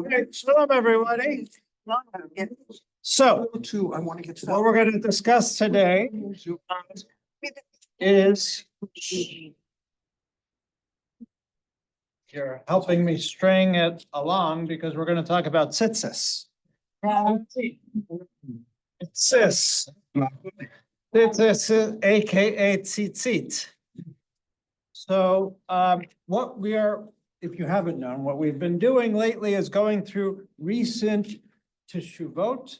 Okay, shalom, everybody. So I want to get what we're going to discuss today is you're helping me string it along because we're going to talk about tzitzis. Tzitzis. Tzitzis, AKA tzitzit. So what we are, if you haven't known, what we've been doing lately is going through recent teshuvot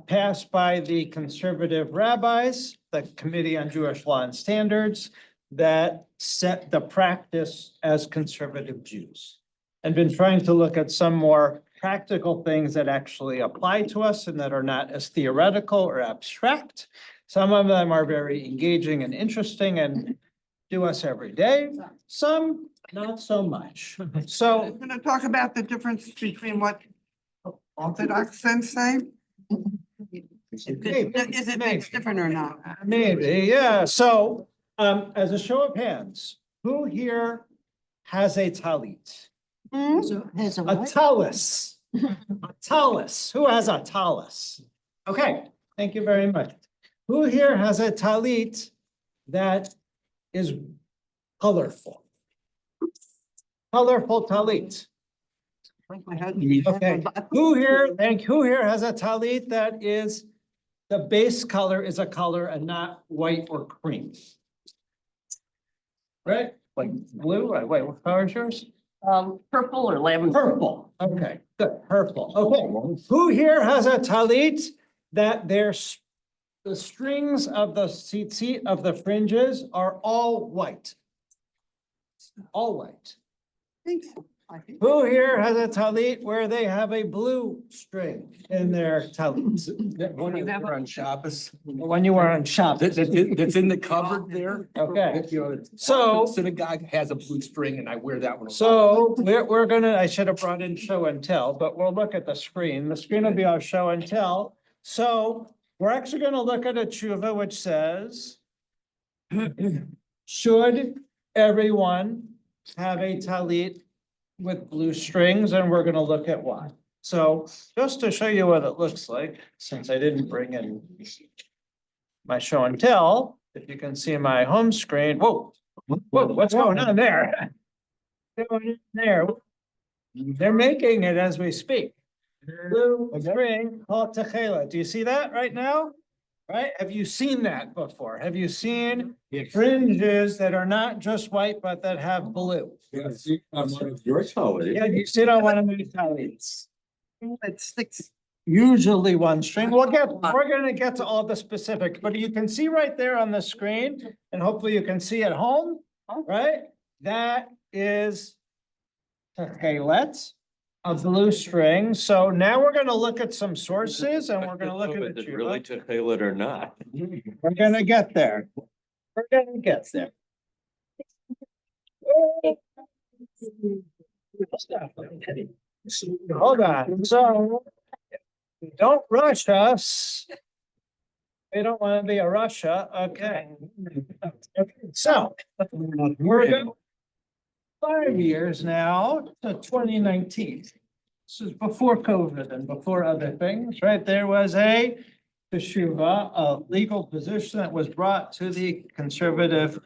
passed by the conservative rabbis, the Committee on Jewish Law and Standards, that set the practice as conservative Jews. And been trying to look at some more practical things that actually apply to us and that are not as theoretical or abstract. Some of them are very engaging and interesting and do us every day. Some not so much. So I'm gonna talk about the difference between what Orthodox and say. Is it makes different or not? maybe, yeah. So as a show of hands, who here has a talit? A tallis. A tallis. Who has a tallis? Okay, thank you very much. Who here has a talit that is colorful? Colorful talit. Okay, who here has a talit that is, the base color is a color and not white or cream? Right, like blue, wait, what color is yours? Purple or lavender. Purple, okay, good, purple, okay. Who here has a talit that there's, the strings of the tzitzit of the fringes are all white? All white. Who here has a talit where they have a blue string in their talit? When you were on Shabbos. When you were on Shabbos. That's in the cupboard there. Okay, So so, synagogue has a blue string and I wear that one. a lot. so we're gonna, I should have brought in show and tell, but we'll look at the screen. The screen will be our show and tell. So we're actually gonna look at a tshuva which says, should everyone have a talit with blue strings? And we're gonna look at why. So just to show you what it looks like, since I didn't bring in my show and tell, if you can see my home screen, whoa, what's going on there? Going in there, they're making it as we speak. Blue string called techela. Do you see that right now? Right? Have you seen that before? Have you seen fringes that are not just white, but that have blue? Yes, your holiday. Yeah, you sit on one of these talits. It sticks. Usually one string. We're gonna get to all the specifics, but you can see right there on the screen, and hopefully you can see at home, right? That is techelet, a blue string. So now we're gonna look at some sources and we're gonna look at Is the it really tshuva. to hail it or not? We're gonna get there. We're gonna get there. Hold on, so don't rush us. We don't want to be a Russia, okay? Okay, so we're going 5 years now to 2019. This is before COVID and before other things, right? There was a teshuva, a legal position that was brought to the Conservative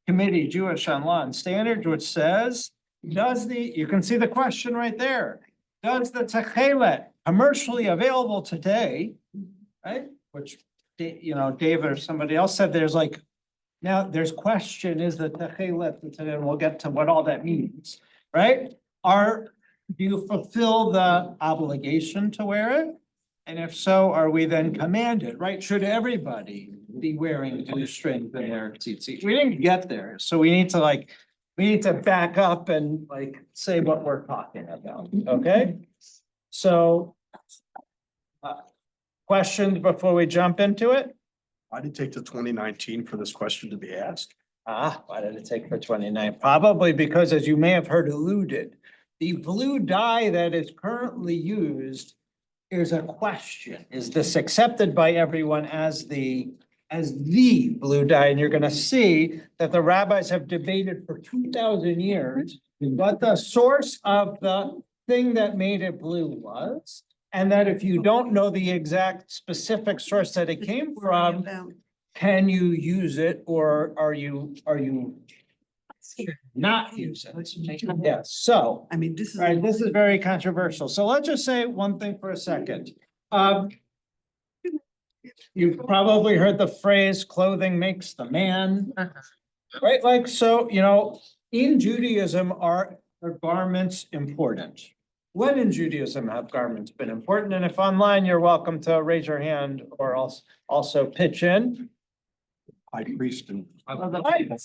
Committee, Jewish on Law and Standards, which says, you can see the question right there. Does the techelet commercially available today, right? Which, David or somebody else said there's like, now there's question, is the techelet, and we'll get to what all that means, right? Do you fulfill the obligation to wear it? And if so, are we then commanded, right? Should everybody be wearing blue strings in their tzitzit? We didn't get there, so we need to back up and say what we're talking about, okay? So questions before we jump into it? Why did it take to 2019 for this question to be asked? Why did it take for 29? Probably because, as you may have heard alluded, the blue dye that is currently used is a question. Is this accepted by everyone as the blue dye? And you're gonna see that the rabbis have debated for 2,000 years what the source of the thing that made it blue was. And that if you don't know the exact specific source that it came from, can you use it or are you not use it? Yeah, so, I mean, this is. all right, this is very controversial. So let's just say one thing for a second. You've probably heard the phrase clothing makes the man. Right, like, so, in Judaism, are garments important? When in Judaism have garments been important? And if online, you're welcome to raise your hand or also pitch in. High priest and.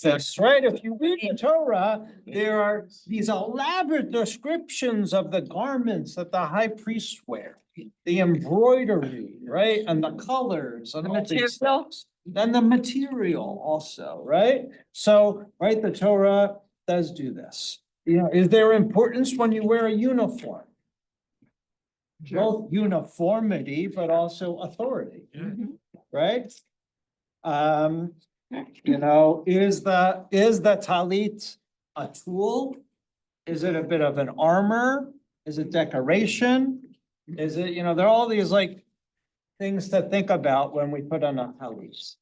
That's right. If you read the Torah, there are these elaborate descriptions of the garments that the high priests wear. The embroidery, right? And the colors and all these things. Then the material also, right? So, right, the Torah does do this. Is there importance when you wear a uniform? Both uniformity, but also authority, right? Is the talit a tool? Is it a bit of an armor? Is it decoration? Is it, there are all these like things to think about when we put on a talit.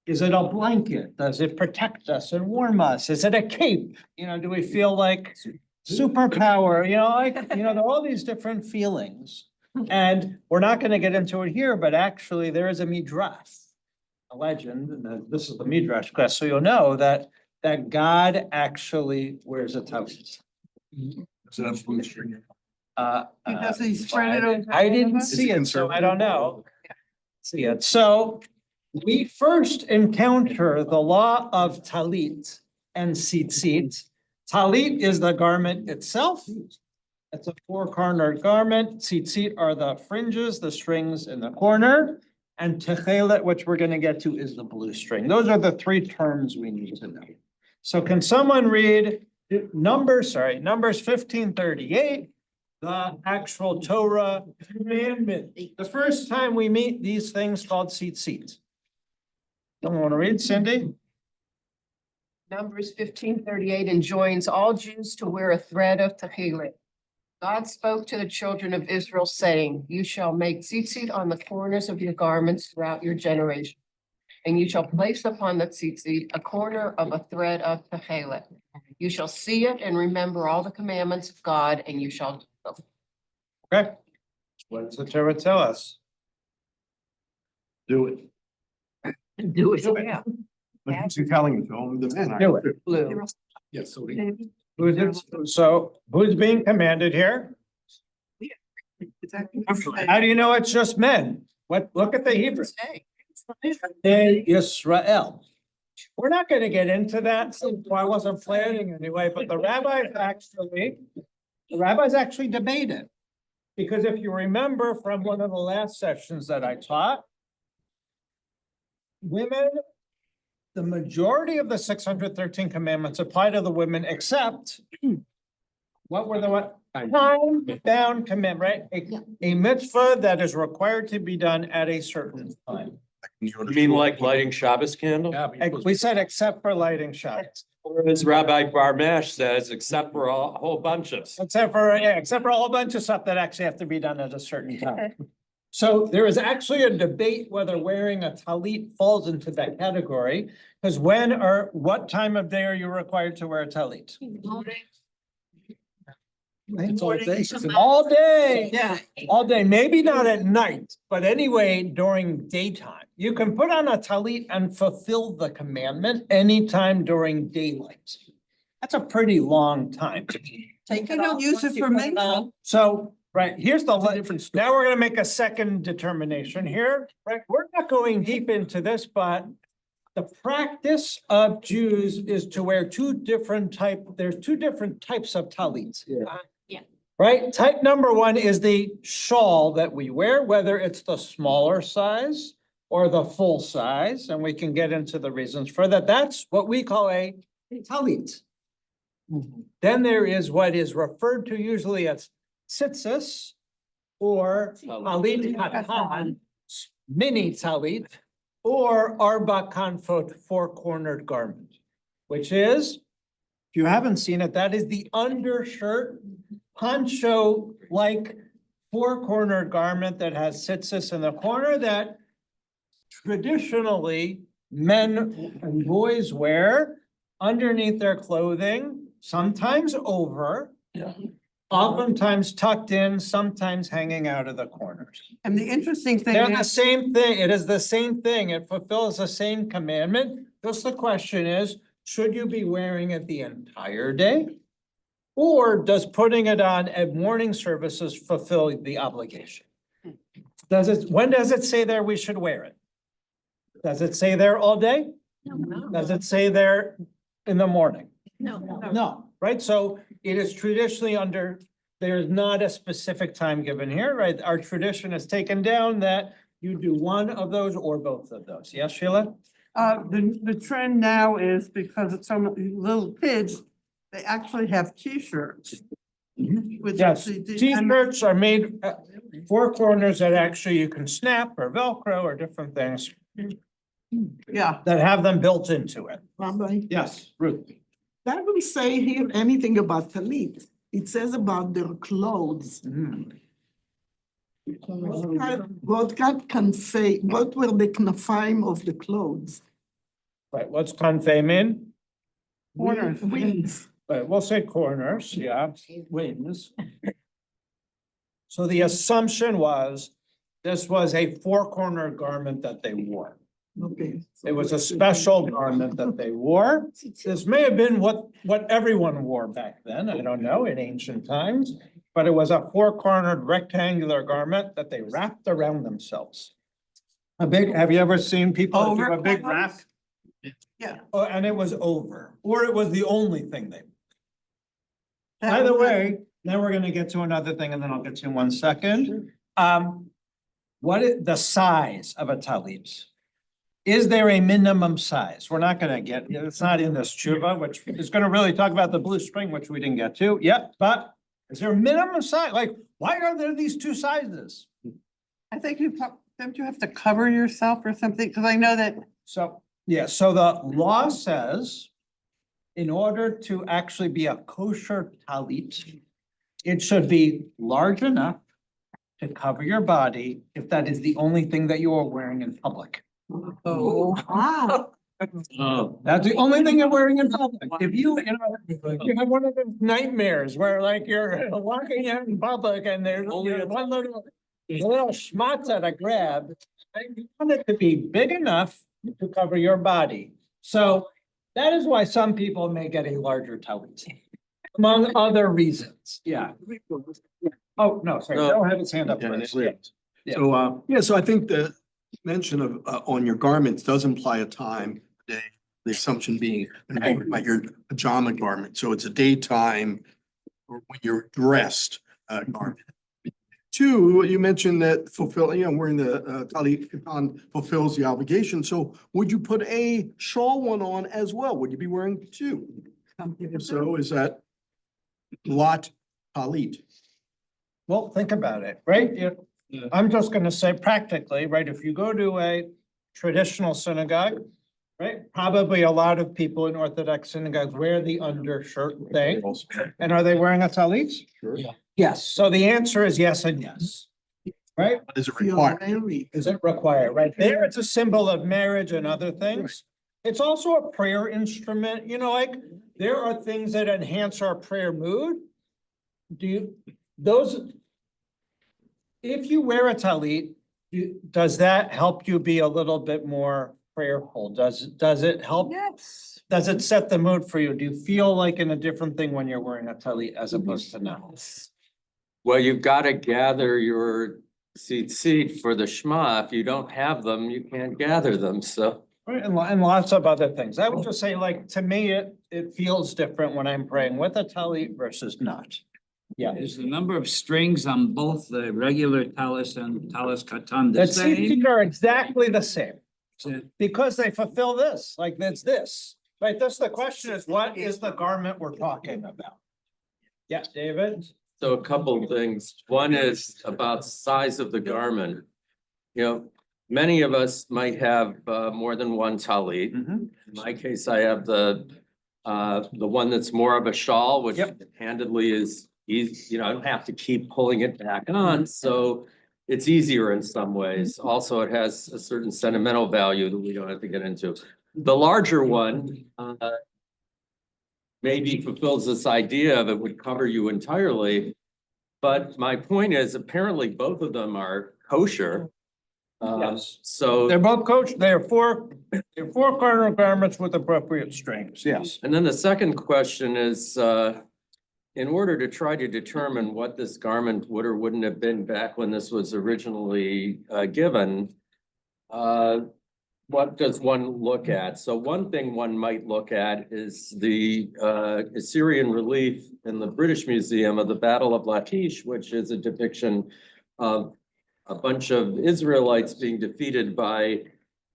Is it a blanket? Does it protect us and warm us? Is it a cape? Do we feel like superpower? There are all these different feelings. And we're not going to get into it here, but actually there is a midrash, a legend, and this is the midrash class, so you'll know that God actually wears a talit. So that's blue string. Because he spread it over. I didn't see it, so I don't know. See it. So we first encounter the law of talit and tzitzit. Talit is the garment itself. It's a four-cornered garment. Tzitzit are the fringes, the strings in the corner. And techelet, which we're going to get to, is the blue string. Those are the three terms we need to know. So can someone read Numbers 1538? The actual Torah commandment. The first time we meet these things called tzitzit. Someone want to read, Cindy? Numbers 1538 enjoins all Jews to wear a thread of techelet. God spoke to the children of Israel, saying, "You shall make tzitzit on the corners of your garments throughout your generation. And you shall place upon the tzitzit a corner of a thread of techelet. You shall see it and remember all the commandments of God, and you shall do them." Okay. What does the Torah tell us? Do it. Do it. Yeah. But who's he telling it to? Only the men. Do it. Blue. Yes, so. Who's it? So who's being commanded here? Exactly. How do you know it's just men? Look at the Hebrew. Hey, Israel. We're not going to get into that, so I wasn't planning anyway, but the rabbis actually debate it. Because if you remember from one of the last sessions that I taught, women, the majority of the 613 commandments apply to the women, except what were the time-bound commandment, right? A mitzvah that is required to be done at a certain time. You mean like lighting Shabbos candle? We said except for lighting shots. As Rabbi Barmash says, except for a whole bunch of. Except for a whole bunch of stuff that actually have to be done at a certain time. So there is actually a debate whether wearing a talit falls into that category. Because what time of day are you required to wear a talit? It's all day. All day. Yeah. All day, maybe not at night, but anyway, during daytime. You can put on a talit and fulfill the commandment anytime during daylight. That's a pretty long time. They don't use it for men. So, right, here's the difference. Now we're gonna make a second determination here, right? We're not going deep into this, but the practice of Jews is to wear there's two different types of talits. Right? Type number one is the shawl that we wear, whether it's the smaller size or the full size, and we can get into the reasons for that. That's what we call a talit. Then there is what is referred to usually as tzitzis or talit katan, mini talit, or arba kanfot, four-cornered garment, which is, if you haven't seen it, that is the undershirt poncho-like four-cornered garment that has tzitzis in the corner that traditionally men and boys wear underneath their clothing, sometimes over. Yeah. Oftentimes tucked in, sometimes hanging out of the corners. And the interesting thing They're the is, same thing. It is the same thing. It fulfills the same commandment. Just the question is, should you be wearing it the entire day? Or does putting it on at morning services fulfill the obligation? When does it say there we should wear it? Does it say there all day? Does it say there in the morning? No, right? So it is traditionally there's not a specific time given here, right? Our tradition has taken down that you do one of those or both of those. Yes, Sheila? the trend now is because it's so many little kids, they actually have T-shirts. with Yes, the- and- T-shirts are made four corners that actually you can snap or Velcro or different things Yeah, that have them built into it. Rabbi, Yes, Ruth. that doesn't say here anything about talit. It says about their clothes. What God can say, what were the knafaim of the clothes? Right, what's convey mean? corners. Wings. Right, we'll say corners, yeah, wings. So the assumption was, this was a four-corner garment that they wore. Okay. It was a special garment that they wore. This may have been what everyone wore back then, I don't know, in ancient times. But it was a four-cornered rectangular garment that they wrapped around themselves. Have you ever seen people do a big wrap? Yeah. Oh, and it was over, or it was the only thing they. Either way, now we're gonna get to another thing and then I'll get to in 1 second. What is the size of a talit? Is there a minimum size? We're not gonna get, it's not in this tshuva, which is gonna really talk about the blue string, which we didn't get to yet, but is there a minimum size? Like, why are there these two sizes? I think don't you have to cover yourself or something? Because I know that, So, yeah, so the law says in order to actually be a kosher talit, it should be large enough to cover your body if that is the only thing that you are wearing in public. Ah, Oh. That's the only thing you're wearing in public. If you have one of those nightmares where like you're walking out in public and there's only one little schmatza to grab. You want it to be big enough to cover your body. So that is why some people may get a larger talit. Among other reasons, yeah. Oh, no, sorry, No. Joe had his hand up Yeah, first. it's- Yeah. So, so I think the mention of, on your garments does imply a time, day, the assumption being about your pajama garment. So it's a daytime or when you're dressed, garment. Two, you mentioned that wearing the talit katan fulfills the obligation. So would you put a shawl one on as well? Would you be wearing two? If so, is that lot talit? Well, think about it, right? I'm just gonna say practically, right, if you go to a traditional synagogue, right? Probably a lot of people in Orthodox synagogues wear the undershirt thing. And are they wearing a talit? Sure. Yeah. Yes, so the answer is yes and yes. Right? Is it you're required? married. Is it required? Right there, it's a symbol of marriage and other things. It's also a prayer instrument, like there are things that enhance our prayer mood. If you wear a talit, does that help you be a little bit more prayerful? Does it help? yes. Does it set the mood for you? Do you feel like in a different thing when you're wearing a talit as opposed to now? Well, you've got to gather your seat for the Shema. If you don't have them, you can't gather them, so. Right, and lots of other things. I would just say, like, to me, it feels different when I'm praying with a talit versus not. Yeah. Is the number of strings on both the regular talis and talis katan the The same? tzitzit are exactly the same, So because they fulfill this, like that's this, right? That's the question is, what is the garment we're talking about? Yeah, David? So a couple of things. One is about size of the garment. Many of us might have more than one talit. In my case, I have the one that's more of a shawl, which Yep. handedly is easy, I don't have to keep pulling it back on, so it's easier in some ways. Also, it has a certain sentimental value that we don't have to get into. The larger one, maybe fulfills this idea of it would cover you entirely. But my point is, apparently both of them are kosher. Yes. So, They're both they're four corner garments with appropriate strings, yes. and then the second question is, in order to try to determine what this garment would or wouldn't have been back when this was originally given, what does one look at? So one thing one might look at is the Assyrian relief in the British Museum of the Battle of Lachish, which is a depiction of a bunch of Israelites being defeated by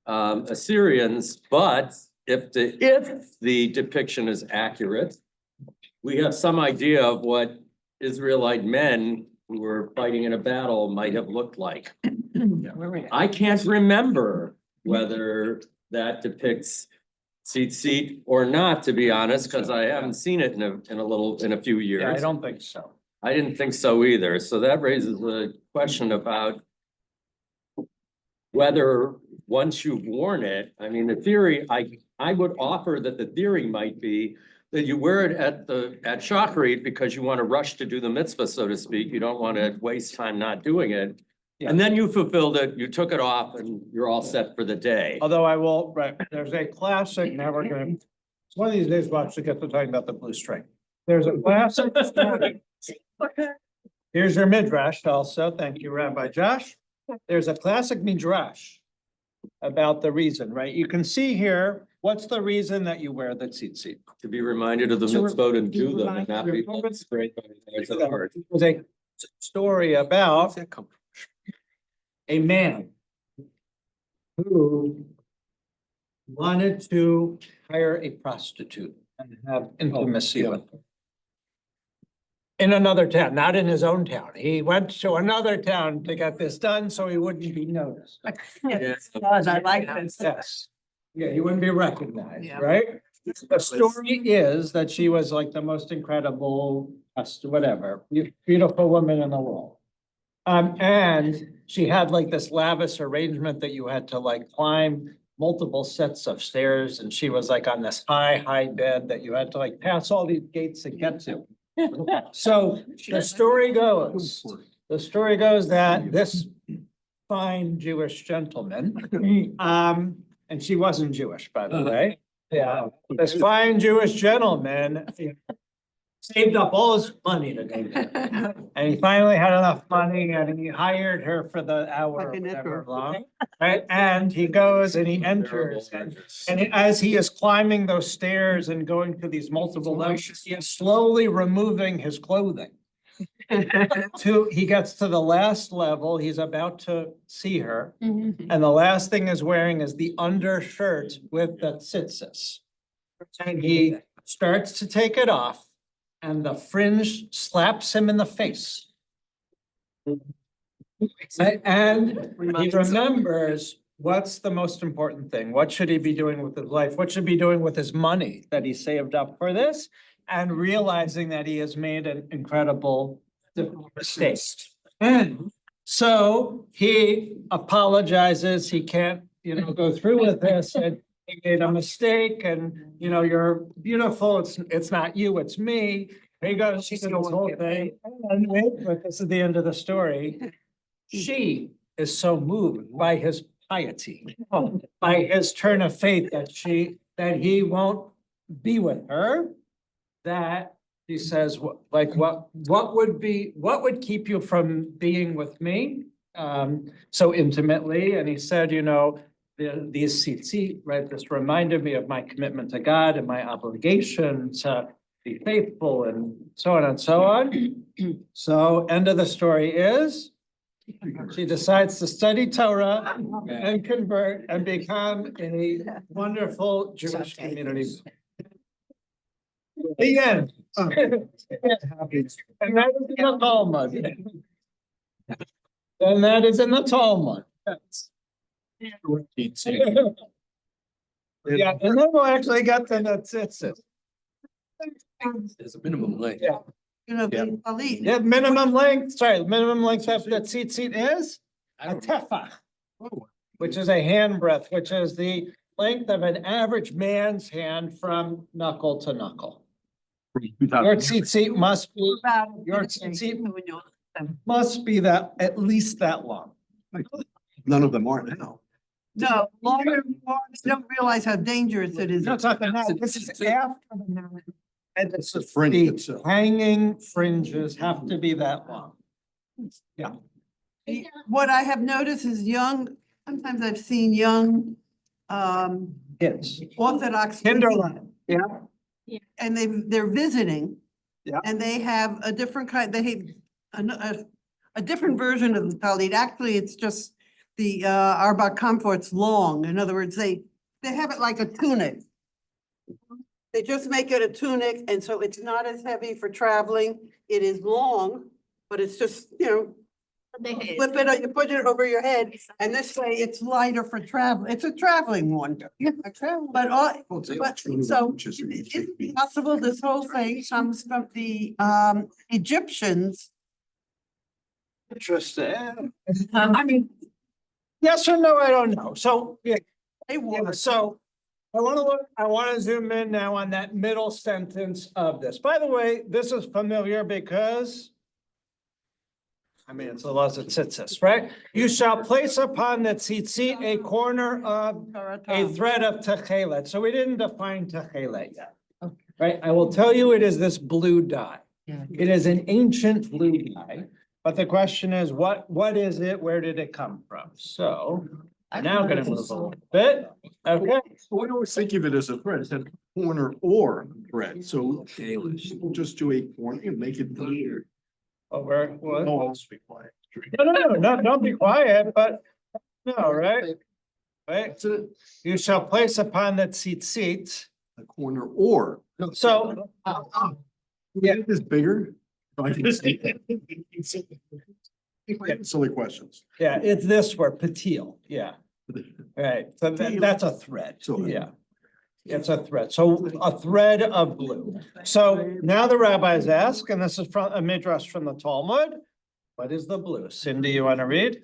Assyrians. But if the depiction is accurate, we have some idea of what Israelite men who were fighting in a battle might have looked like. I can't remember whether that depicts tzitzit or not, to be honest, because I haven't seen it in a few years. Yeah, I don't think so. I didn't think so either. So that raises a question about whether once you've worn it, I mean, the theory, I would offer that the theory might be that you wear it at Shachrit because you want to rush to do the mitzvah, so to speak. You don't want to waste time not doing it. And then you fulfilled it, you took it off and you're all set for the day. Although I will, right, there's a classic, now we're gonna, one of these days we'll actually get to talking about the blue string. There's a classic. Here's your midrash also. Thank you, Rabbi Josh. There's a classic midrash about the reason, right? You can see here, what's the reason that you wear the tzitzit? To be reminded of the mitzvot and do them and not be straight by the eyes of the heart. There's a story about a man who wanted to hire a prostitute and have intimacy with her. In another town, not in his own town. He went to another town to get this done so he wouldn't be noticed. Yes. I like this. Yes. Yeah, he wouldn't be recognized, Yeah. right? The story is that she was like the most incredible, whatever, beautiful woman in the world. And she had like this lavish arrangement that you had to like climb multiple sets of stairs, and she was like on this high bed that you had to like pass all these gates to get to. So the story goes that this fine Jewish gentleman, and she wasn't Jewish, by the way. Yeah, this fine Jewish gentleman saved up all his money to go there. And he finally had enough money and he hired her for the hour, or whatever long, right? And he goes and he enters. And as he is climbing those stairs and going to these multiple levels, he is slowly removing his clothing. He gets to the last level, he's about to see her. And the last thing he's wearing is the undershirt with the tzitzis. And he starts to take it off and the fringe slaps him in the face. And he remembers what's the most important thing? What should he be doing with his life? What should he be doing with his money that he saved up for this? And realizing that he has made an incredible mistake. And so he apologizes, he can't, go through with this, and he made a mistake, and, you're beautiful, it's not you, it's me. He goes, she said this whole thing, and wait, but this is the end of the story. She is so moved by his piety, by his turn of faith that he won't be with her, that he says, what would keep you from being with me so intimately? And he said, these tzitzit, right, this reminded me of my commitment to God and my obligation to be faithful and so on and so on. So end of the story is she decides to study Torah and convert and become a wonderful Jewish community. The end. And that is in the Talmud. And that is in the Talmud. Yeah, and then we'll actually get to the tzitzit. There's a minimum length. Yeah. the talit. Yeah, minimum length, sorry, minimum length of the tzitzit is a tefach, which is a handbreadth, which is the length of an average man's hand from knuckle to knuckle. Your tzitzit must be, your tzitzit must be that, at least that long. None of them are now. No, longer, you don't realize how dangerous it is. No, it's not the now, this is after the now. And it's The fringe the itself. hanging fringes have to be that long. Yeah. What I have noticed is sometimes I've seen young, Kids. Orthodox. Kindergarten, yeah. And they're visiting. Yeah. And they have a different kind, they have a different version of the talit. Actually, it's just the Arba Comfort's long. In other words, they have it like a tunic. They just make it a tunic, and so it's not as heavy for traveling. It is long, but it's just, flip it, you put it over your head, and this way it's lighter for travel. It's a traveling one. But so is it possible this whole thing comes from the Egyptians? Interesting. I mean, yes or no, I don't know. So, yeah, They were. so I want to zoom in now on that middle sentence of this. By the way, this is familiar because I mean, it's the laws of tzitzis, right? You shall place upon the tzitzit a corner of a thread of techelet. So we didn't define techelet yet. Right? I will tell you, it is this blue dye. It is an ancient blue dye. But the question is, what is it? Where did it come from? So I'm now gonna move a little bit. Okay. We always think of it as a thread, it's a corner or thread, so we'll just do a corner and make it clear. Over what? No, I'll speak quiet. No, don't be quiet, but no, right? Right? You shall place upon the tzitzit. A corner or. So, Yeah, it is bigger. So I can see. Silly questions. yeah, it's this word, patil, yeah, right, so that's a thread, So- yeah. It's a thread, so a thread of blue. So now the rabbis ask, and this is from a midrash from the Talmud, what is the blue? Cindy, you want to read?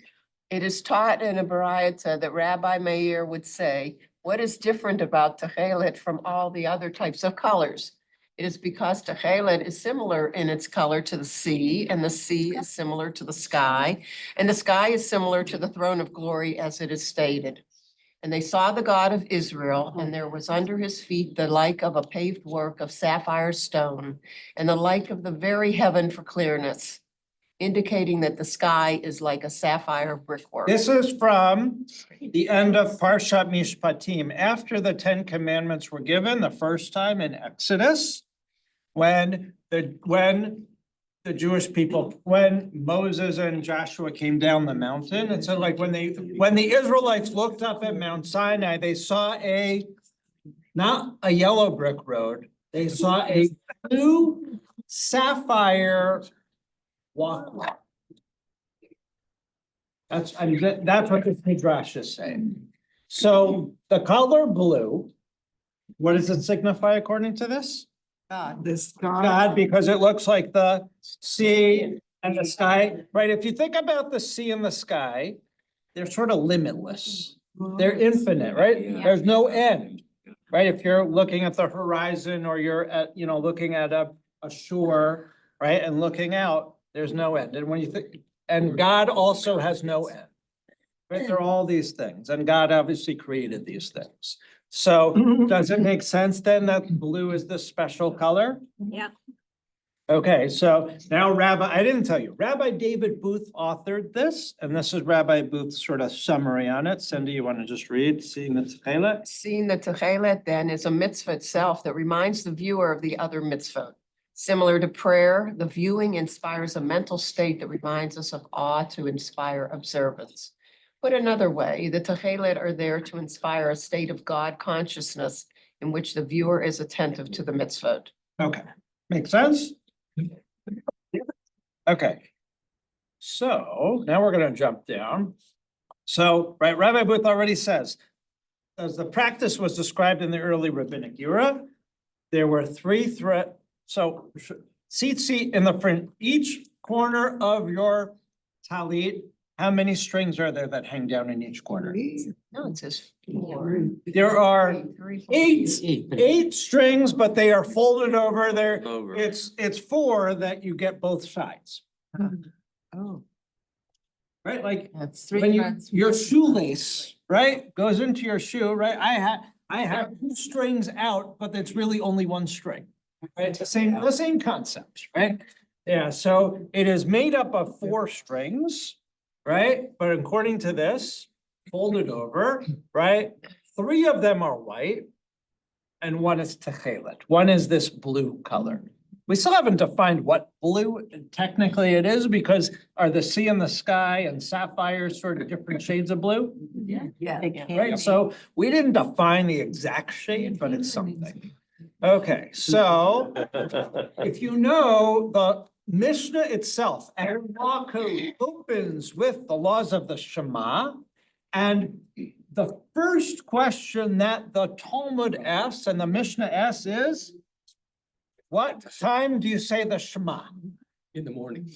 It is taught in a baraita that Rabbi Meir would say, what is different about techelet from all the other types of colors? It is because techelet is similar in its color to the sea, and the sea is similar to the sky, and the sky is similar to the throne of glory as it is stated. And they saw the God of Israel, and there was under his feet the like of a paved work of sapphire stone, and the like of the very heaven for clearness, indicating that the sky is like a sapphire brickwork. This is from the end of Parshat Mishpatim, after the 10 Commandments were given the first time in Exodus. When the Jewish people, when Moses and Joshua came down the mountain, and so like when the Israelites looked up at Mount Sinai, they saw not a yellow brick road, they saw a blue sapphire walkway. That's what this midrash is saying. So the color blue, what does it signify according to this? The sky. God, because it looks like the sea and the sky, right? If you think about the sea and the sky, they're sort of limitless. They're infinite, right? There's no end, right? If you're looking at the horizon or you're looking at a shore, right? And looking out, there's no end. And when you think, and God also has no end. Right? There are all these things, and God obviously created these things. So does it make sense then that blue is the special color? Yeah. Okay, so now I didn't tell you, Rabbi David Booth authored this, and this is Rabbi Booth's sort of summary on it. Cindy, you want to just read, seeing the techelet? Seeing the techelet then is a mitzvah itself that reminds the viewer of the other mitzvah. Similar to prayer, the viewing inspires a mental state that reminds us of awe to inspire observance. Put another way, the techelet are there to inspire a state of God consciousness in which the viewer is attentive to the mitzvah. Okay, makes sense? Okay. So now we're gonna jump down. So, right, Rabbi Booth already says, as the practice was described in the early rabbinic era, there were 3 thread. So tzitzit in the front, each corner of your talit, how many strings are there that hang down in each corner? No, it says 4. There are Three, four, eight strings, but they are folded over there. Over. It's 4 that you get both sides, Oh, right? Like that's 3 when you, threads. your shoelace, right, goes into your shoe, right? I have 2 strings out, but it's really only 1 string. Right, it's the same concept, right? Yeah, so it is made up of 4 strings, right? But according to this, folded over, right? 3 of them are white and 1 is techelet. 1 is this blue color. We still haven't defined what blue technically it is, because are the sea and the sky and sapphire sort of different shades of blue? Yeah. Right, so we didn't define the exact shade, but it's something. Okay, so if you know the Mishnah itself, our law code opens with the laws of the Shema. And the first question that the Talmud asks and the Mishnah asks is, what time do you say the Shema? In the morning.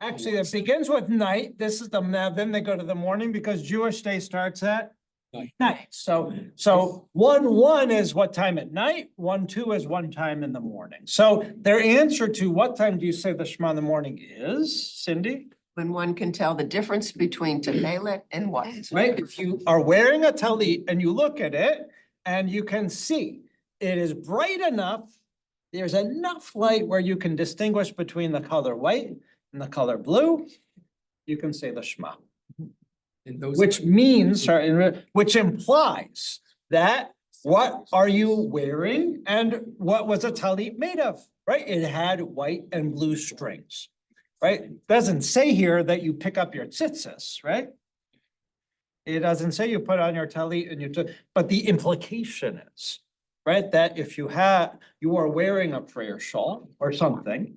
Actually, it begins with night. This is then they go to the morning because Jewish day starts at night. So 1-1 is what time at night, 1-2 is one time in the morning. So their answer to what time do you say the Shema in the morning is, Cindy? When one can tell the difference between techelet and what? Right? If you are wearing a talit and you look at it and you can see it is bright enough, there's enough light where you can distinguish between the color white and the color blue, you can say the Shema. Which means, which implies that what are you wearing and what was a talit made of, right? It had white and blue strings, right? Doesn't say here that you pick up your tzitzis, right? It doesn't say you put on your talit and you took, but the implication is, right? That if you are wearing a prayer shawl or something,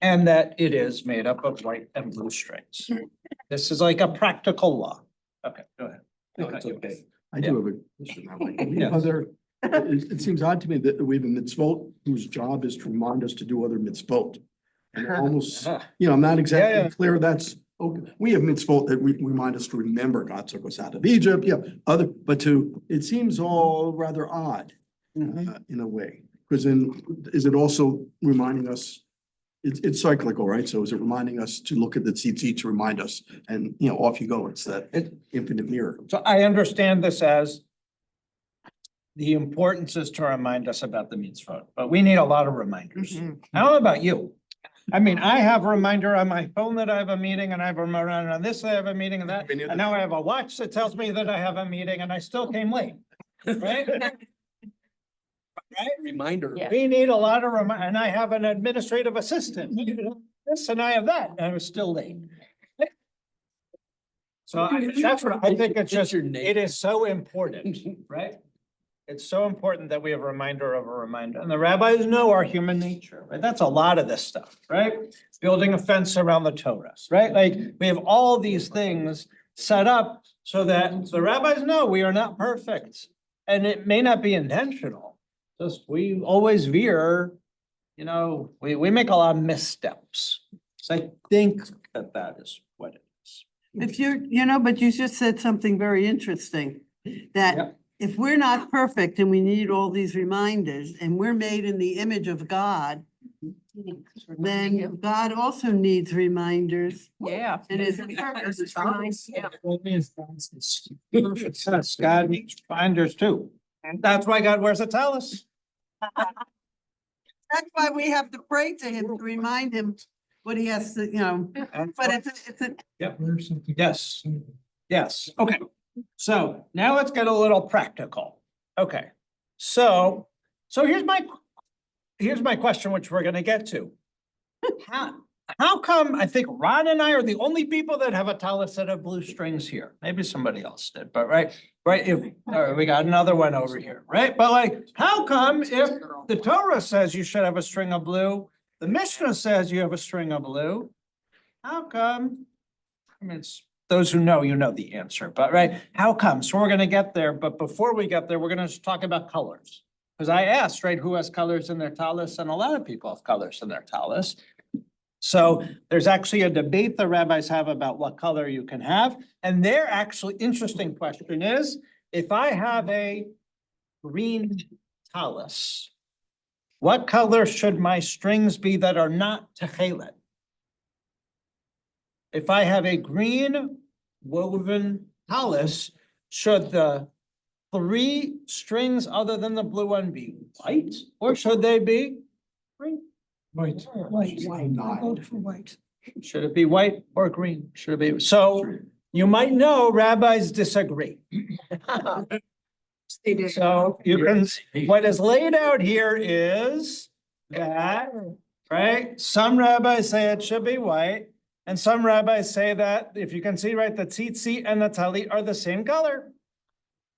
and that it is made up of white and blue strings. This is like a practical law. Okay, go ahead. No, it's okay. I Yeah. do have a question. Yes. It seems odd to me that we have a mitzvot whose job is to remind us to do other mitzvot. And almost, I'm not Yeah. exactly clear that's, okay. We have mitzvot that remind us to remember God took us out of Egypt, but it seems all rather odd in a way. Because then, is it also reminding us, it's cyclical, right? So is it reminding us to look at the tzitzit to remind us and, off you go. It's that infinite mirror. So I understand this as the importance is to remind us about the mitzvot, but we need a lot of reminders. I don't know about you. I mean, I have a reminder on my phone that I have a meeting, and I have a reminder on this, that I have a meeting and that. And now I have a watch that tells me that I have a meeting and I still came late, right? Right? Reminder. Yeah. We need a lot of and I have an administrative assistant, this and I have that, and I was still late. So that's what I think, it's just, it is so important, right? It's so important that we have a reminder of a reminder, and the rabbis know our human nature, right? That's a lot of this stuff, right? Building a fence around the Torah, right? Like, we have all these things set up so that the rabbis know we are not perfect, and it may not be intentional. Just we always veer, we make a lot of missteps. So I think that is what it is. If but you just said something very interesting, that Yep. if we're not perfect and we need all these reminders and we're made in the image of God, then God also needs reminders. Yeah. And his purpose is fine. Yeah. Yes, God needs reminders too. And that's why God wears a tallis. That's why we have to pray to him to remind him what he has to, but it's a. Yep. Yes, yes, okay. So now let's get a little practical. Okay, so here's my question, which we're gonna get to. How come I think Ron and I are the only people that have a tallis set of blue strings here? Maybe somebody else did, but right, we got another one over here, right? But like, how come if the Torah says you should have a string of blue, the Mishnah says you have a string of blue, how come? I mean, it's those who know, the answer, but right, how come? So we're gonna get there, but before we get there, we're gonna just talk about colors. Because I asked, right, who has colors in their tallis, and a lot of people have colors in their tallis. So there's actually a debate the rabbis have about what color you can have. And their actually interesting question is, if I have a green tallis, what color should my strings be that are not techelet? If I have a green woven tallis, should the 3 strings other than the blue one be white, or should they be green? White. White. Should it be white or green? Should it be? So you might know rabbis disagree. So you can, what is laid out here is that, right? Some rabbis say it should be white. And some rabbis say that, if you can see, right, the tzitzit and the talit are the same color.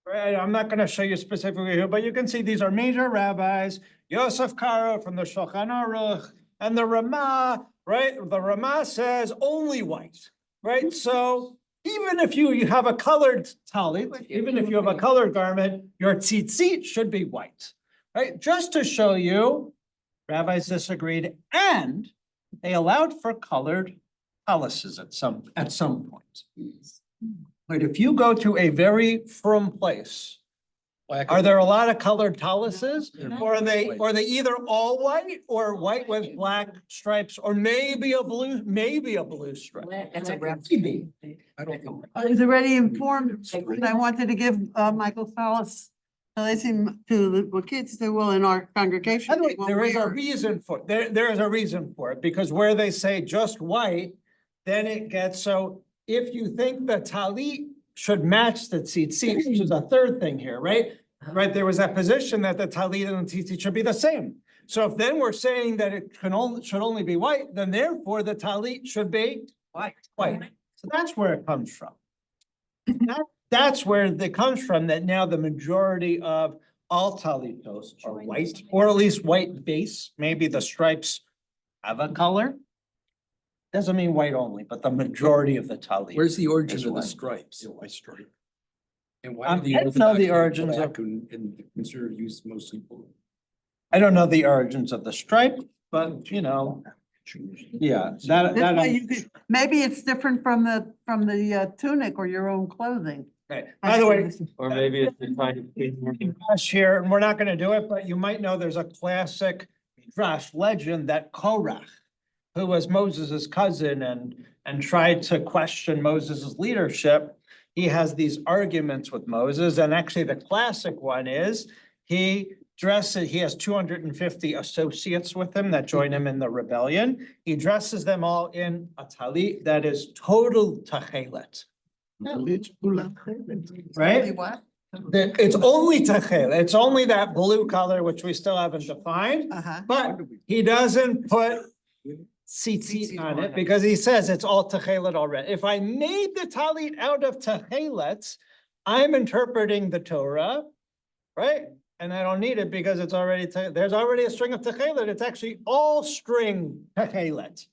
Right, I'm not gonna show you specifically who, but you can see these are major rabbis, Yosef Karo from the Shulchan Aruch, and the Ramah, right? The Ramah says only white, right? So even if you have a colored talit, even if you have a colored garment, your tzitzit should be white, right? Just to show you, rabbis disagreed, and they allowed for colored talises at some point. But if you go to a very firm place, are there a lot of colored talises? Or are they either all white or white with black stripes, or maybe a blue stripe? That's a rep. I don't know. I was already informed, and I wanted to give Michael Salas, to the kids that will in our congregation. By the way, they will there is a wear- reason for it. There is a reason for it, because where they say just white, then it gets, so if you think the talit should match the tzitzit, which is a third thing here, right? Right, there was that position that the talit and the tzitzit should be the same. So if then we're saying that it should only be white, then therefore the talit should be white. So that's where it comes from. That's where it comes from, that now the majority of all talitos are white, or at least white base. Maybe the stripes have a color. Doesn't mean white only, but the majority of the talit. Where's the origin is of the white. stripes? White stripe. And why I are the don't know the Orthodox origins of- black and conservative use mostly blue? I don't know the origins of the stripe, but you know, yeah, that. This way you could, maybe it's different from the tunic or your own clothing. Okay. By the way, Or maybe it's the kind of. Midrash here, and we're not gonna do it, but you might know there's a classic Midrash legend that Korach, who was Moses's cousin and tried to question Moses's leadership, he has these arguments with Moses, and actually the classic one is he has 250 associates with him that join him in the rebellion. He dresses them all in a talit that is total tachelet, right? What? It's only techelet, it's only that blue color, which we still haven't defined, Uh-huh. but he doesn't put tzitzit on it because he says it's all techelet already. If I made the talit out of techelet, I'm interpreting the Torah, right? And I don't need it because it's already, there's already a string of techelet. It's actually all string techelet.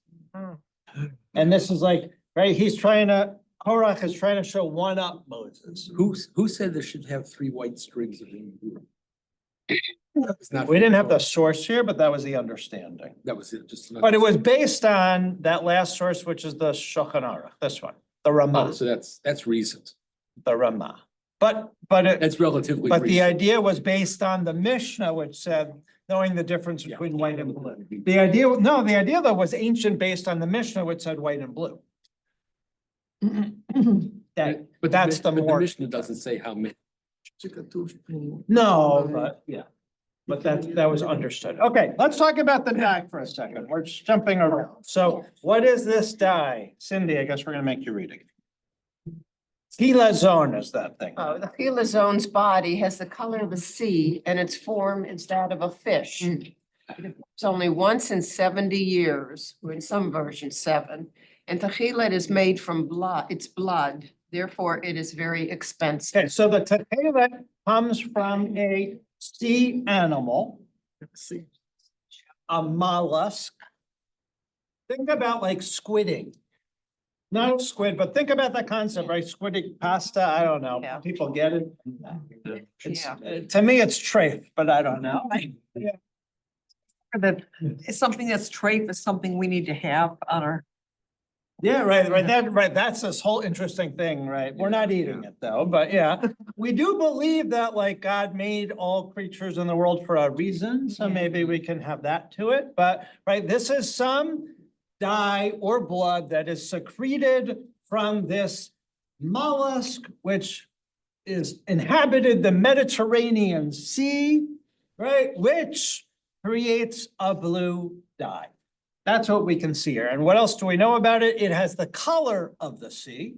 And this is like, right, Korach is trying to show one up Moses. Who said there should have 3 white strings of blue? It's not- We didn't have the source here, but that was the understanding. That was it, just. But it was based on that last source, which is the Shulchan Aruch, this one, the Oh, Ramah, so that's recent. the Ramah. But That's relatively the recent. idea was based on the Mishnah, which said, knowing the difference between white and blue. The idea though was ancient based on the Mishnah, which said white and blue. That, But that's the but more. Mishnah doesn't say how many. No, but yeah, but that was understood. Okay, let's talk about the dye for a second. We're just jumping around. So what is this dye? Cindy, I guess we're gonna make you read it. Chilazon is that thing. Oh, the chelazone's body has the color of the sea and its form is that of a fish. It's only once in 70 years, or in some versions 7. And techelet is made from blood, it's blood, therefore it is very expensive. Okay, so the techelet comes from a sea animal, a mollusk. Think about like squidding. Not squid, but think about that concept, right? Squidic pasta, I don't know. Yeah. People get it. It's, Yeah. to me, it's trafe, but I don't know. That is something that's trait is something we need to have on our. Yeah, right. That's this whole interesting thing, right? We're not eating it though, but yeah. We do believe that like God made all creatures in the world for a reason, so maybe we can have that to it, but right, this is some dye or blood that is secreted from this mollusk, which is inhabited the Mediterranean Sea, right, which creates a blue dye. That's what we can see here. And what else do we know about it? It has the color of the sea.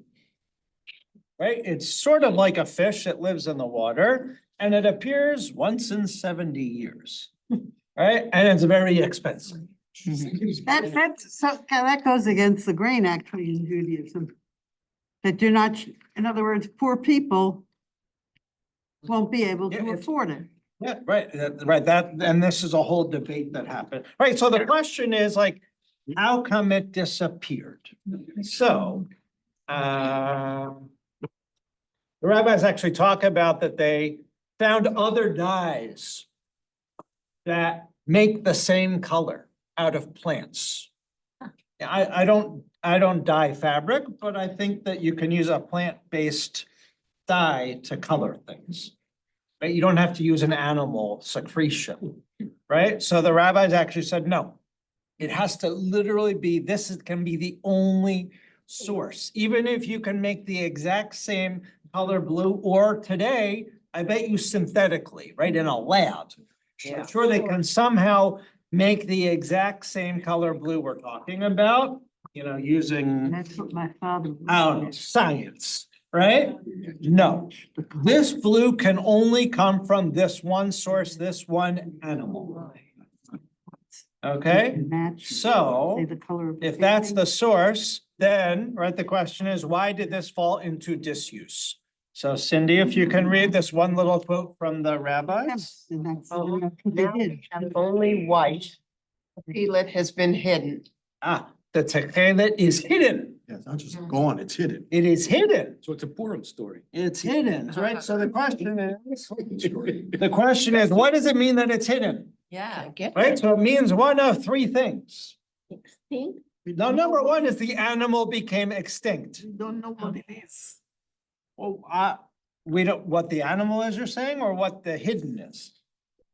Right? It's sort of like a fish that lives in the water and it appears once in 70 years. Right? And it's very expensive. That goes against the grain actually in Judaism. That you're not, in other words, poor people won't be able Yeah, to it's- afford it. Yeah, right, and this is a whole debate that happened, right, so the question is like, how come it disappeared? So, the rabbis actually talk about that they found other dyes that make the same color out of plants. I don't dye fabric, but I think that you can use a plant-based dye to color things. Right? You don't have to use an animal secretion, right? So the rabbis actually said, no. It has to literally be, can be the only source. Even if you can make the exact same color blue, or today, I bet you synthetically, right, in a lab. I'm sure they can somehow make the exact same color blue we're talking about, using, That's what my father. I don't know, science, right? No, this blue can only come from this one source, this one animal. Okay, Match. so Say the color of if that's the source, then, right, the question is, why did this fall into disuse? So Cindy, if you can read this one little quote from the rabbis. Yes, and that's Oh, what now they did. we have only white. Peelet has been hidden. The techelet is hidden. Yeah, it's not just gone, it's hidden. It is hidden. So it's a Purim story. It's hidden, right? So the question is, what does it mean that it's hidden? Yeah, I get. Right? So it means one of three things. Extinct. Now, number one is the animal became extinct. We don't know what it is. Oh, we don't, what the animal is, you're saying, or what the hidden is?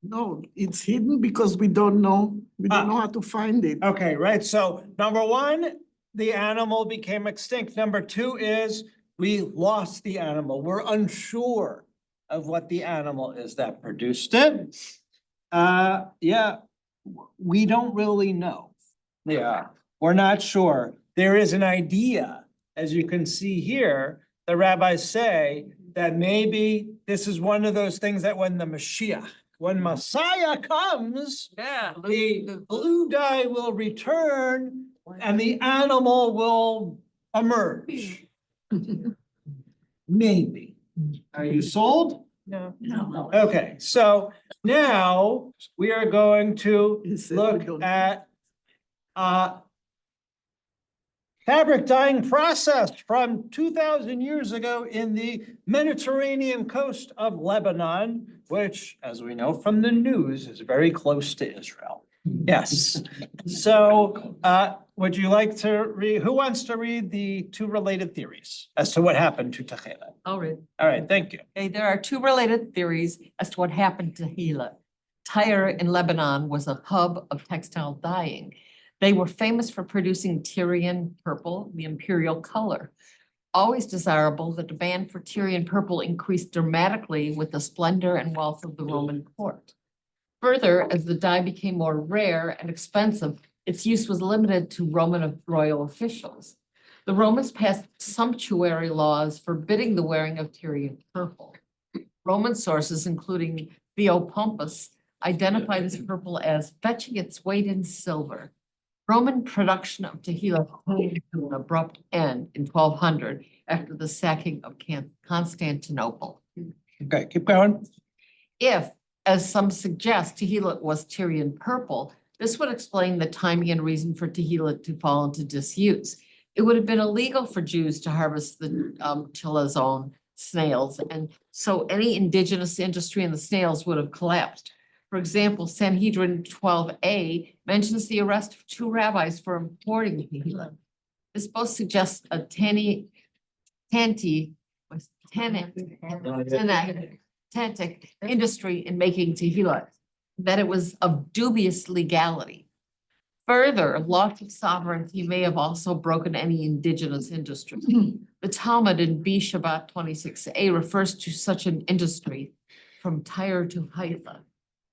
No, it's hidden because we don't know how to find it. Okay, right, so number one, the animal became extinct. Number two is we lost the animal. We're unsure of what the animal is that produced it. Yeah, we don't really know. Yeah, we're not sure. There is an idea, as you can see here, the rabbis say that maybe this is one of those things that when Messiah comes, the blue dye will return and the animal will emerge. Maybe. Are you sold? No. No. Okay, so now we are going to He said we look don't- at fabric dyeing process from 2,000 years ago in the Mediterranean coast of Lebanon, which, as we know from the news, is very close to Israel. Yes. So would you like to read, who wants to read the two related theories as to what happened to Techelet? I'll read. All right, thank you. Okay, there are two related theories as to what happened to Gila. Tyre in Lebanon was a hub of textile dyeing. They were famous for producing Tyrian purple, the imperial color. Always desirable, the demand for Tyrian purple increased dramatically with the splendor and wealth of the Roman court. Further, as the dye became more rare and expensive, its use was limited to Roman royal officials. The Romans passed sumptuary laws forbidding the wearing of Tyrian purple. Roman sources, including Theopompus, identify this purple as fetching its weight in silver. Roman production of tequila came to an abrupt end in 1200 after the sacking of Constantinople. Okay, keep going. If, as some suggest, tequila was Tyrian purple, this would explain the timing and reason for tequila to fall into disuse. it would have been illegal for Jews to harvest the chalazone snails. And so any indigenous industry in the snails would have collapsed. For example, Sanhedrin 12A mentions the arrest of 2 rabbis for importing tehillah. This both suggests a tannic industry in making tehillah, that it was of dubious legality. Further, loss of sovereignty may have also broken any indigenous industry. The Talmud in B Shabbat 26a refers to such an industry from Tyre to Haifa.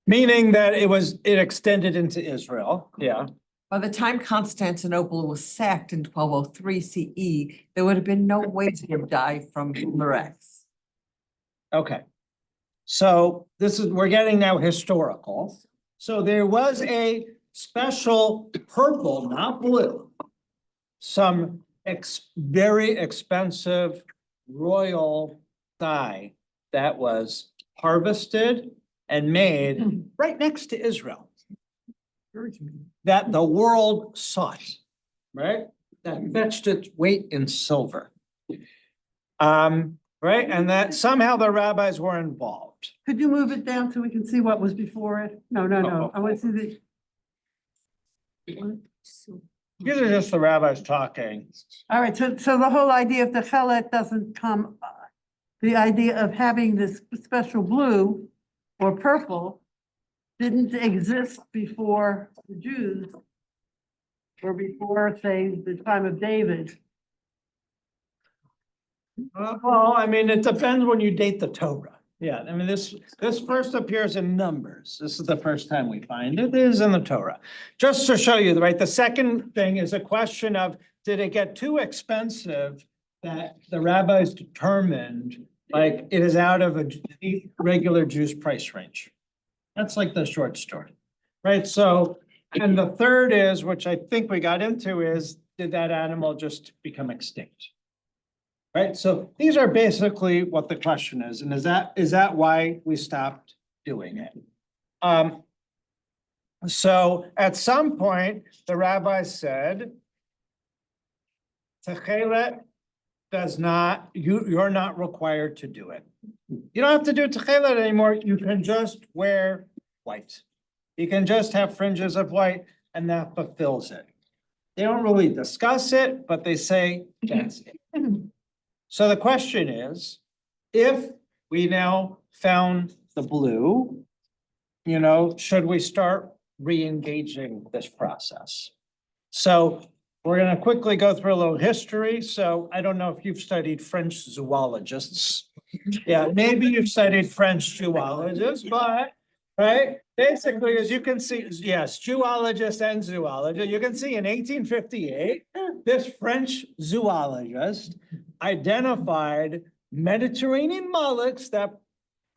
Meaning that it extended into Israel, yeah. By the time Constantinople was sacked in 1203 CE, there would have been no way to give dye from Murex. Okay. So we're getting now historical. So there was a special purple, not blue, some very expensive royal dye that was harvested and made right next to Israel, that the world sought, right? That fetched its weight in silver. Right, and that somehow the rabbis were involved. Could you move it down so we can see what was before it? No, I want to see the. These are just the rabbis talking. All right, so the whole idea of the chelet doesn't come, the idea of having this special blue or purple didn't exist before the Jews or before, say, the time of David. Well, I mean, it depends when you date the Torah. Yeah, I mean, this first appears in Numbers. This is the first time we find it. It is in the Torah. Just to show you, right, the second thing is a question of, did it get too expensive that the rabbis determined, like, it is out of a regular Jew's price range? That's like the short story, right? So, and the third is, which I think we got into, is, did that animal just become extinct? Right, so these are basically what the question is, and is that why we stopped doing it? So at some point, the rabbi said, Techelet does not, you're not required to do it. You don't have to do Techelet anymore, you can just wear white. You can just have fringes of white, and that fulfills it. They don't really discuss it, but they say that's it. So the question is, if we now found the blue, should we start re-engaging this process? So we're gonna quickly go through a little history. So I don't know if you've studied French zoologists. Yeah, maybe you've studied French zoologists, but, right? Basically, as you can see, yes, zoologist and zoologist, you can see in 1858, this French zoologist identified Mediterranean mollusks that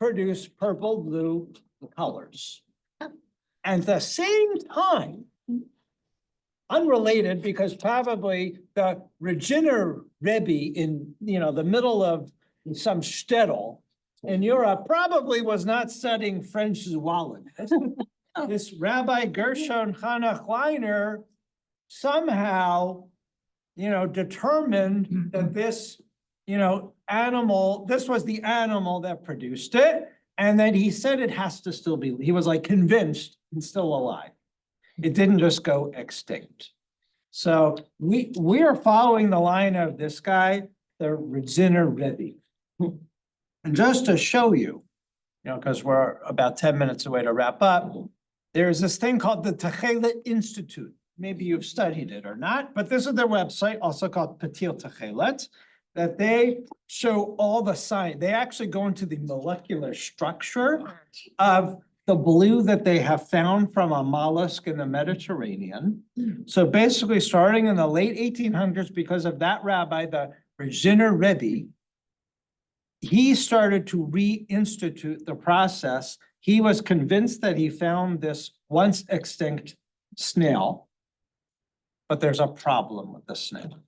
produce purple, blue colors. And at the same time, unrelated, because probably the Rudin-Luria in, the middle of some shtetl in Europe probably was not studying French zoology. This Rabbi Gershon Hannah Kleiner somehow, determined that this, animal, this was the animal that produced it. And then he said it has to still be, he was like convinced it's still alive. It didn't just go extinct. So we are following the line of this guy, the Rudin-Luria. And just to show you, because we're about 10 minutes away to wrap up, there's this thing called the Techelet Institute. Maybe you've studied it or not, but this is their website, also called Patil Techelet, that they show all the science. They actually go into the molecular structure of the blue that they have found from a mollusk in the Mediterranean. So basically, starting in the late 1800s, because of that rabbi, the Rudin-Luria, he started to reinstitute the process. He was convinced that he found this once extinct snail, but there's a problem with the snail.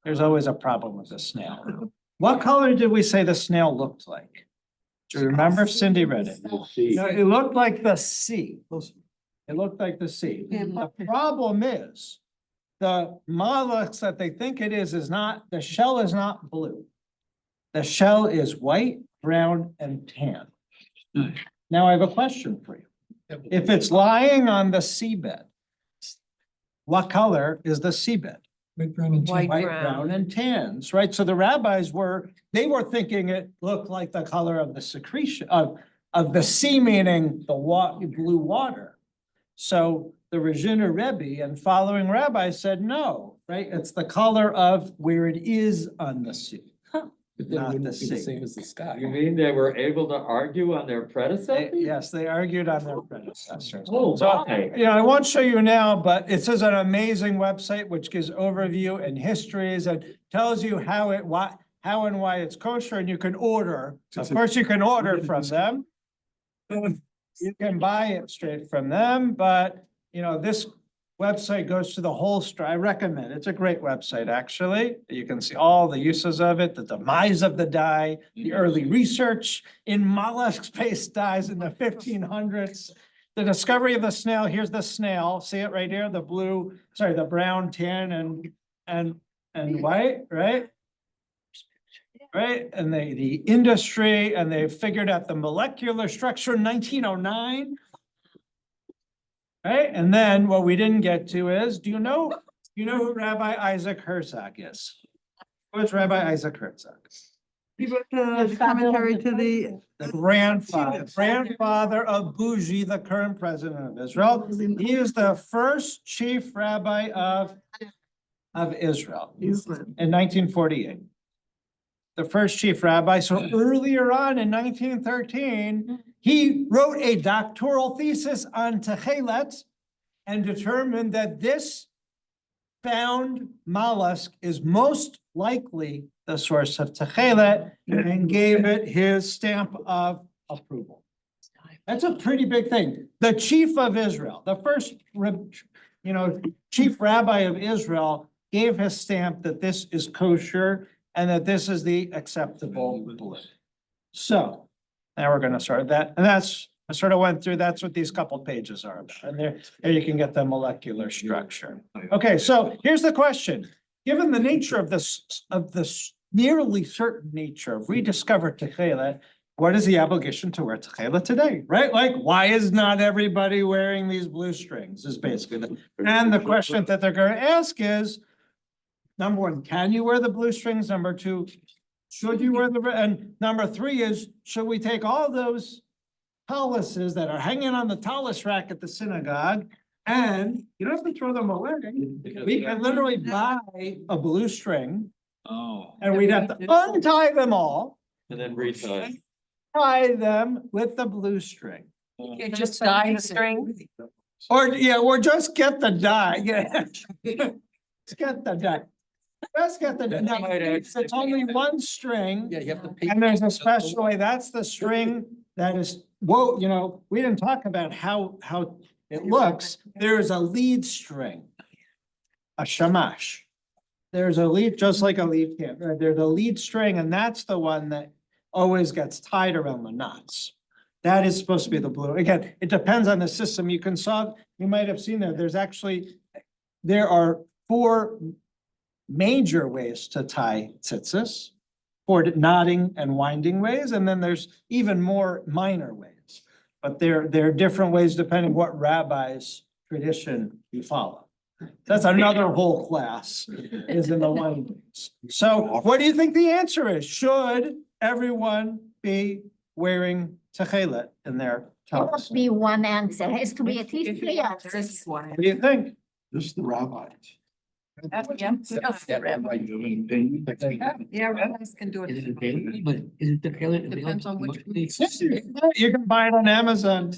There's always a problem with the snail. What color did we say the snail looked like? Do you remember? Cindy read it. No, it looked like the sea. It looked like the sea. The problem is the mollusks that they think it is not, the shell is not blue. The shell is white, brown, and tan. Now I have a question for you. If it's lying on the seabed, what color is the seabed? White, brown, and tan. White, White, brown. brown, and tans, right? So the rabbis were thinking it looked like the color of the secretion of the sea, meaning the blue water. So the Rudin-Luria and following rabbis said, no, right? It's the color of where it is on the sea. But then it Not the wouldn't be the sea. same as the sky. You mean they were able to argue on their predecessor? Yes, they argued on their predecessors. Oh, So, my. I won't show you now, but it says an amazing website which gives overview and histories and tells you how and why it's kosher, and you can order. Of course, you can order from them. You can buy it straight from them, but this website goes through the whole story. I recommend it. It's a great website, actually. You can see all the uses of it, the demise of the dye, the early research in mollusk-based dyes in the 1500s. The discovery of the snail. Here's the snail. See it right here? The brown, tan, and white, right? Right? And the industry, and they figured out the molecular structure in 1909. Right? And then what we didn't get to is, do you know who Rabbi Isaac Herzog is? Who's Rabbi Isaac Herzog? He wrote the commentary to the. The grandfather of Bougie, the current president of Israel. He is the first chief rabbi of Israel in 1948. The first chief rabbi. So earlier on in 1913, he wrote a doctoral thesis on Techelet and determined that this found mollusk is most likely the source of Techelet and gave it his stamp of approval. That's a pretty big thing. The chief of Israel, the first, chief rabbi of Israel, gave his stamp that this is kosher and that this is the acceptable blue. So now we're gonna start that, and I sort of went through, that's what these couple pages are about. And there you can get the molecular structure. Okay, so here's the question. Given the nature of this nearly certain nature of rediscovered Techelet, what is the obligation to wear Techelet today, right? Like, why is not everybody wearing these blue strings is basically and the question that they're gonna ask is, number one, can you wear the blue strings? Number two, should you wear and number three is, should we take all those taluses that are hanging on the talus rack at the synagogue, and you don't have to throw them away. We can literally buy a blue string Oh. and we'd have to untie them all, And then retie. tie them with the blue string. You just dye string. Or just get the dye, yeah. Just get the dye. Just get the, now, it's only one string. Yeah, you have to pay. And there's a special way, that's the string that is, whoa, we didn't talk about how it looks. There is a lead string, a shamash. There's a lead, just like a lead can, right? There's a lead string, and that's the one that always gets tied around the knots. That is supposed to be the blue. Again, it depends on the system. You can solve, you might have seen there are 4 major ways to tie tzitzis, 4 knotting and winding ways, and then there's even more minor ways. But there are different ways depending what rabbi's tradition you follow. That's another whole class, is in the windings. So what do you think the answer is? Should everyone be wearing techelet in their There tallis? must be one answer, has to be at least 3 answers. What do you think? This is the rabbis. That rabbi doing thing. Yeah, rabbis can do Is it it. available? But is it available? Depends on which You can buy it on Amazon.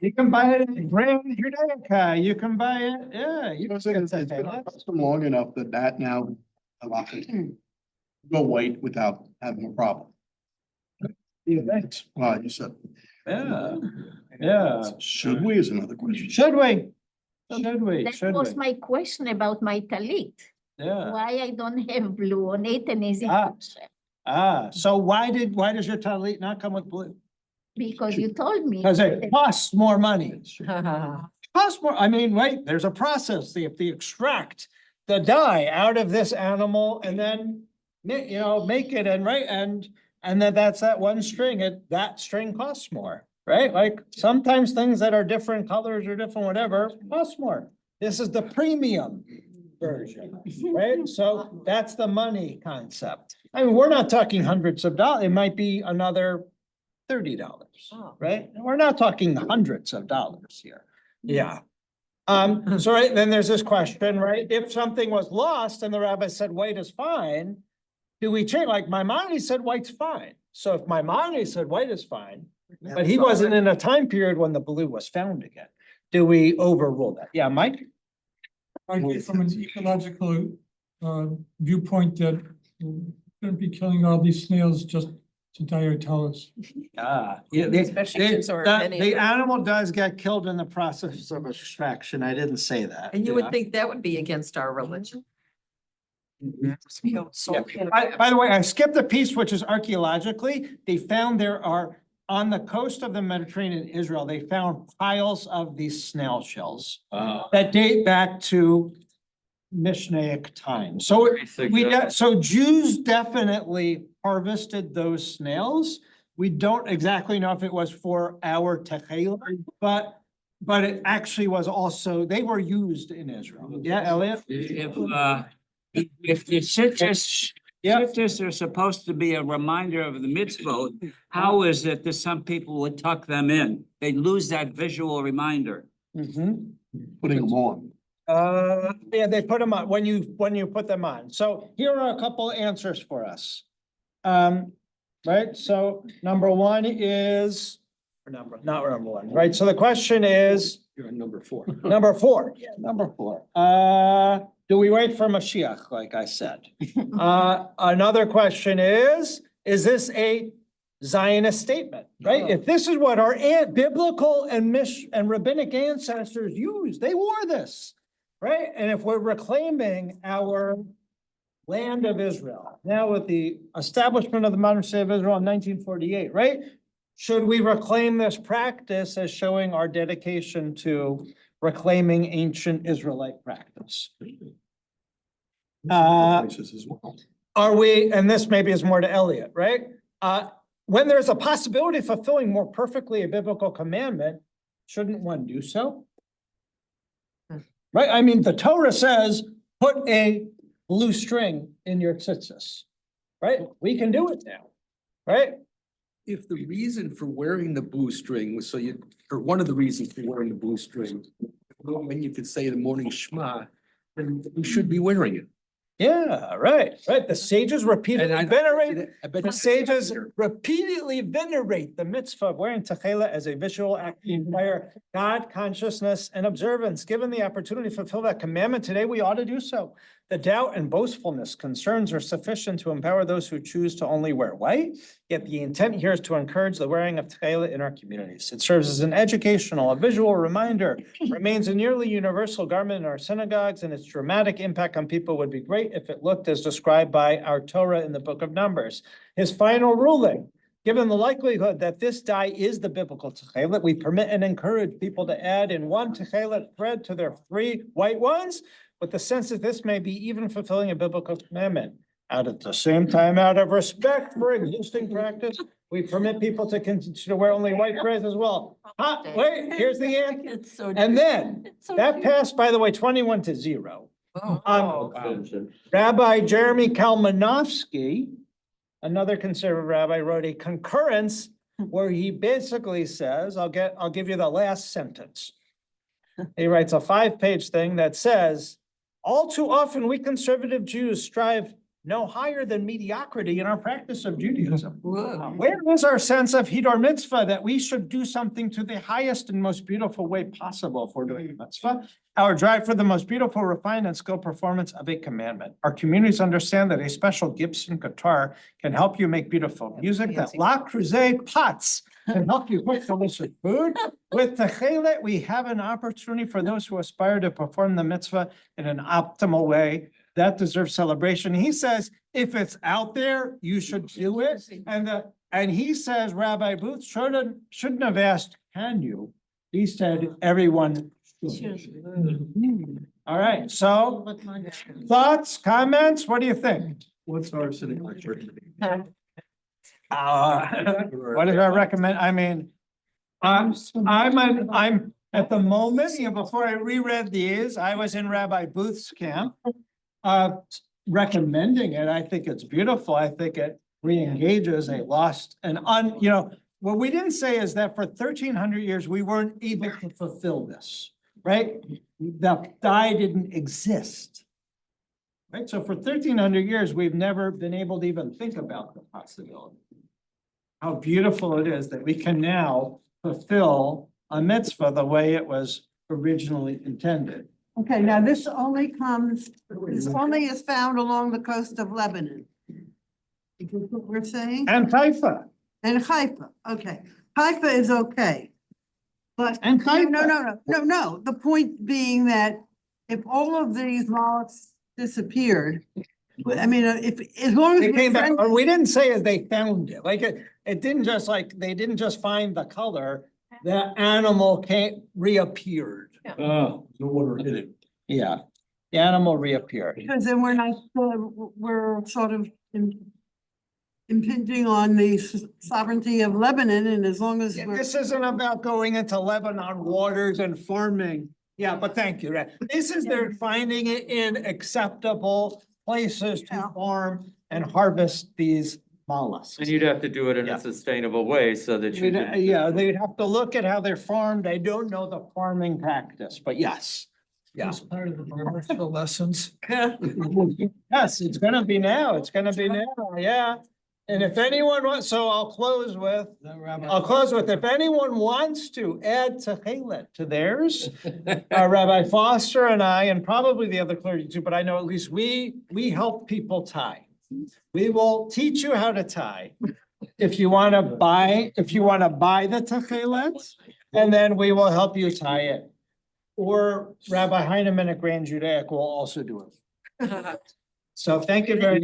You can buy it in Grand Judaica. You can buy it, yeah. You It's can been custom long enough that now allows it to go white without having a problem. Well, you said, Yeah. should we is another question. Should we? Should we? That Should was we? my question about my talit. Yeah. Why I don't have blue on it and is it Ah. kosher? So why does your talit not come with blue? Because you told me. Because it costs more money. costs more. I mean, wait, there's a process. They have to extract the dye out of this animal and then make it and then that's that one string, that string costs more, right? Like sometimes things that are different colors or different whatever cost more. This is the premium version, right? So that's the money concept. I mean, we're not talking hundreds of dollars. It might be another $30, right? We're not talking hundreds of dollars here. Yeah. So right, then there's this question, right? If something was lost and the rabbi said white is fine, do we change? Like Maimonides said white's fine. So if Maimonides said white is fine, but he wasn't in a time period when the blue was found again, do we overrule that? Yeah, Mike? I get from an ecological viewpoint that we shouldn't be killing all these snails just to dye our towels. Yeah, Especially since there are many the of them. animal does get killed in the process of extraction. I didn't say that. And you Yeah. would think that would be against our religion. By the way, I skipped a piece which is archaeologically, they found there are, on the coast of the Mediterranean, Israel, they found piles of these snail shells that date back to Mishnaic times. So so Jews definitely harvested those snails. We don't exactly know if it was for our techela, but it actually was also, they were used in Israel. Yeah, Elliot? If the citrus, Yeah. citrus are supposed to be a reminder of the mitzvot, how is it that some people would tuck them in? They lose that visual reminder. Mhm. Putting them on. Yeah, they put them on when you put them on. So here are a couple answers for us. Right, so number one is, or not number one, right? So the question is, You're on number 4. number four, yeah, number four. Do we wait for Mashiach, like I said? Another question is this a Zionist statement, right? If this is what our biblical and rabbinic ancestors used, they wore this, right? And if we're reclaiming our land of Israel, now with the establishment of the modern state of Israel in 1948, right? Should we reclaim this practice as showing our dedication to reclaiming ancient Israelite practice? Places as well. Are we, and this maybe is more to Elliot, right? When there's a possibility of fulfilling more perfectly a biblical commandment, shouldn't one do so? Right? I mean, the Torah says, put a blue string in your tzitzis, right? We can do it now, right? If the reason for wearing the blue string was so you, or one of the reasons for wearing the blue string, when you could say the morning Shema, then you should be wearing it. Yeah, right. The sages repeatedly And I- venerate, I bet the sages repeatedly venerate the mitzvah of wearing techela as a visual act to inspire God consciousness and observance. Given the opportunity to fulfill that commandment today, we ought to do so. The doubt and boastfulness concerns are sufficient to empower those who choose to only wear white. Yet the intent here is to encourage the wearing of techela in our communities. It serves as an educational, a visual reminder, remains a nearly universal garment in our synagogues, and its dramatic impact on people would be great if it looked as described by our Torah in the book of Numbers. His final ruling, given the likelihood that this dye is the biblical techela, we permit and encourage people to add in one techela thread to their 3 white ones, with the sense that this may be even fulfilling a biblical commandment. At the same time, out of respect for existing practice, we permit people to continue to wear only white threads as well. Wait, here's the answer. It's so. And then, that passed, by the way, 21-0. Rabbi Jeremy Kalmanovsky, another conservative rabbi, wrote a concurrence where he basically says, I'll give you the last sentence. He writes a 5-page thing that says, all too often we conservative Jews strive no higher than mediocrity in our practice of Judaism. Where is our sense of Hidor Mitzvah that we should do something to the highest and most beautiful way possible for doing a mitzvah? Our drive for the most beautiful, refined, and skilled performance of a commandment. Our communities understand that a special Gibson guitar can help you make beautiful music, that La Crusade pots can help you cook delicious food. With Techelet, we have an opportunity for those who aspire to perform the mitzvah in an optimal way. That deserves celebration. He says, if it's out there, you should do it. And he says, Rabbi Booth shouldn't have asked, can you? He said, everyone All right, so thoughts, comments, what do you think? What's our city lecture? What is our recommend, I mean, I'm at the moment, before I reread these, I was in Rabbi Booth's camp. Recommending it, I think it's beautiful, I think it re-engages a lost and what we didn't say is that for 1,300 years, we weren't able to fulfill this, right? The dye didn't exist. Right, so for 1,300 years, we've never been able to even think about the possibility. How beautiful it is that we can now fulfill a mitzvah the way it was originally intended. Okay, now this only is found along the coast of Lebanon. Is this what we're saying? And Haifa. And Haifa, okay. Haifa is okay. But, And Haifa. no. The point being that if all of these mollusks disappeared, I mean, as long as. They came back, we're or we didn't say as they found it, like it didn't just they didn't just find the color, the animal reappeared. No wonder it hit it. Yeah, the animal reappeared. Because then we're not, we're sort of impinging on the sovereignty of Lebanon, and as long as we're. This isn't about going into Lebanon waters and farming. Yeah, but thank you. This is they're finding it in acceptable places to farm and harvest these mollusks. And you'd have to do it in Yeah. a sustainable way so that you. could- Yeah, they'd have to look at how they're farmed. I don't know the farming practice, but yes. Yeah. As part of the commercial lessons. Yes, it's gonna be now. It's gonna be now, yeah. And if anyone wants, so I'll close with, if anyone wants to add Tehillah to theirs, Rabbi Foster and I, and probably the other clergy too, but I know at least we help people tie. We will teach you how to tie. If you wanna buy the Tehillah, and then we will help you tie it. Or Rabbi Heinemann at Grand Judaic will also do it. So thank you very much.